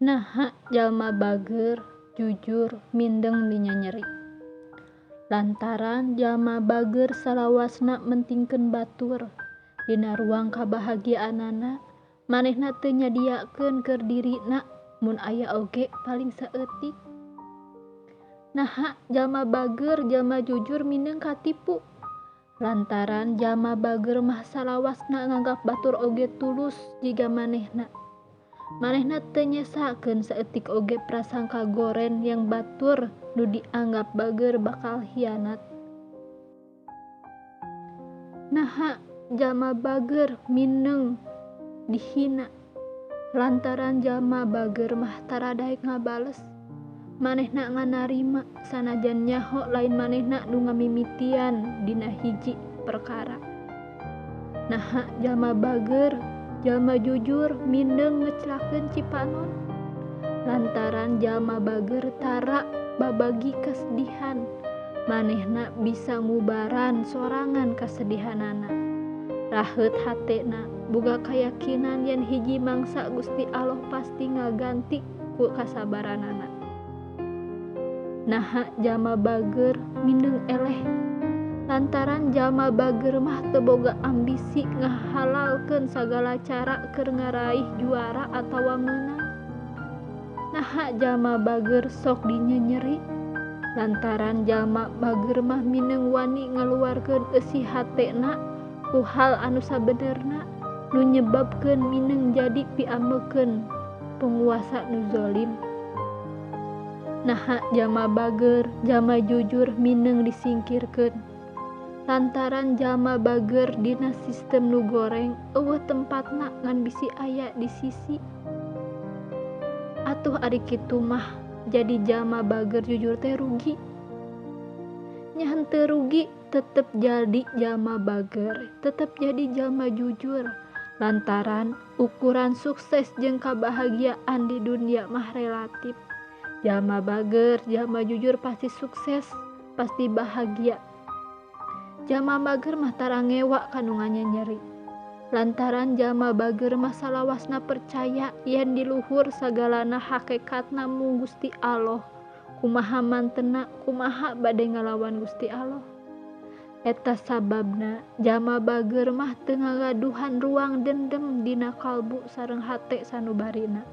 Naha jalma bager, jujur, mindeng dinya nyeri. Lantaran jalma bager salawasna mentingkeun batur dina ruang kabahagiaanana, manehna teu nyadiakeun keur dirina mun aya oge paling saeutik. Naha jalma bager, jalma jujur mindeng katipu. Lantaran jalma bager mah salawasna nganggap batur oge tulus jiga manehna. Manehna teu nyesakeun saeutik oge prasangka goren yang batur nu dianggap bager bakal hianat. Naha jalma bager mindeng dihina. Lantaran jalma bager mah tara daek ngabales. Manehna nganarima sanajan nyaho lain manehna nu ngamimitian dina hiji perkara. Naha jalma bager, jalma jujur mindeng ngecelakeun cipanon. Lantaran jalma bager tara babagi kasedihan, manehna bisa ngubaran sorangan kasedihanana. Raheut hatena boga kayakinan yen hiji mangsa Gusti Allah pasti ngaganti ku kasabaranana. Naha jalma bager mindeng eleh. Lantaran jalma bager mah teu boga ambisi ngahalalkeun sagala cara keur ngaraih juara atawa meunang. Naha jalma bager sok dinya nyeri. Lantaran jalma bager mah mindeng wani ngaluarkeun eusi hatena ku hal anu sabenerna nu nyebabkeun mindeng jadi piamekeun penguasa nu zolim. Naha jalma bager, jalma jujur mindeng disingkirkeun. Lantaran jalma bager dina sistem nu goreng eueuh tempatna ngan bisi aya di sisi. Atuh ari kitu mah jadi jalma bager jujur teh rugi. Nya henteu rugi tetep jadi jalma bager, tetep jadi jalma jujur. Lantaran ukuran sukses jeung kabahagiaan di dunia mah relatif. Jalma bager, jalma jujur pasti sukses, pasti bahagia. Jalma bager mah tara ngewa kanu nganyeri. Lantaran jalma bager mah salawasna percaya yen di luhur sagalana hakikatna mung Gusti Allah. Kumaha mantena, kumaha bade ngalawan Gusti Allah. Eta sababna jalma bager mah teu ngagaduhan ruang dendem dina kalbu sareng hate sanubarina.